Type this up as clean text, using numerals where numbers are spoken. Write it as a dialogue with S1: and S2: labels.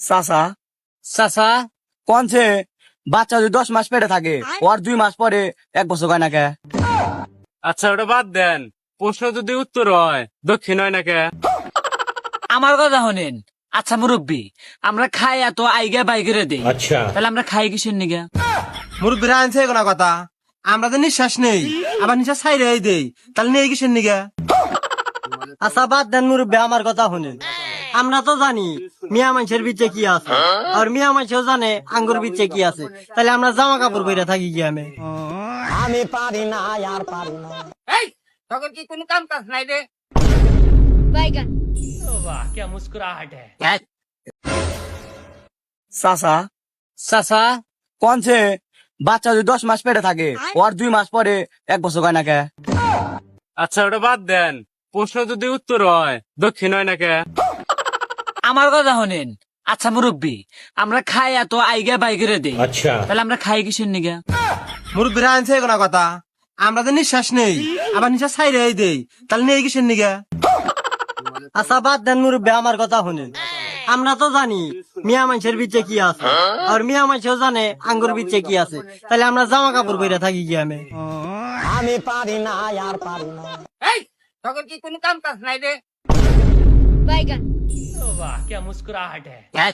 S1: চাচা
S2: চাচা
S1: কনছে বাচ্চা যদি 10 মাস পেটে থাকে ওর 2 মাস পরে 1 বছর হয় না কে?
S3: আচ্ছা ওটা বাদ দেন, প্রশ্ন যদি উত্তর হয় দক্ষিণ হয় না কে?
S2: আমার কথা শোনেন। আচ্ছা মুরব্বী, আমরা খাই এত আইগা বাইগেরে দেই,
S4: আচ্ছা
S2: তাহলে আমরা খাই কিসের নিগা?
S5: মুরব্বীরা আনছে কোনো কথা, আমরা তো নিঃশ্বাস নেই আবার নিঃশ্বাস ছাইরে দেই, তাহলে নেই কিসের নিগা?
S1: আচ্ছা বাদ দেন মুরব্বী, আমার কথা শুনেন। আমরা তো জানি মিয়া মানুষের বিচে কি আছে, আর মিয়া মানুষও জানে আঙ্গুর বিচে কি আছে, তাহলে আমরা জামা কাপড় পরে থাকি কি আমি?
S2: এই তখন কি কোনো কাম কাজ নাই রে?
S6: বাইগান
S2: বাহ কি মুস্কুরাহট হ্যায়।
S1: চাচা
S2: চাচা
S1: কনছে বাচ্চা যদি 10 মাস পেটে থাকে ওর 2 মাস পরে 1 বছর হয় না কে?
S3: আচ্ছা ওটা বাদ দেন, প্রশ্ন যদি উত্তর হয় দক্ষিণ হয় না কে?
S2: আমার কথা শোনেন। আচ্ছা মুরব্বী, আমরা খাই এত আইগা বাইগেরে দেই,
S4: আচ্ছা
S2: তাহলে আমরা খাই কিসের নিগা?
S5: মুরব্বীরা আনছে কোনো কথা, আমরা তো নিঃশ্বাস নেই আবার নিঃশ্বাস ছাইরে দেই, তাহলে নেই কিসের নিগা?
S1: আচ্ছা বাদ দেন মুরব্বী, আমার কথা শুনেন। আমরা তো জানি মিয়া মানুষের বিচে কি আছে, আর মিয়া মানুষও জানে আঙ্গুর বিচে কি আছে, তাহলে আমরা জামা কাপড় পরে থাকি কি আমি?
S2: এই তখন কি কোনো কাম কাজ নাই রে?
S6: বাইগান
S2: বাহ কি মুস্কুরাহট হ্যায়।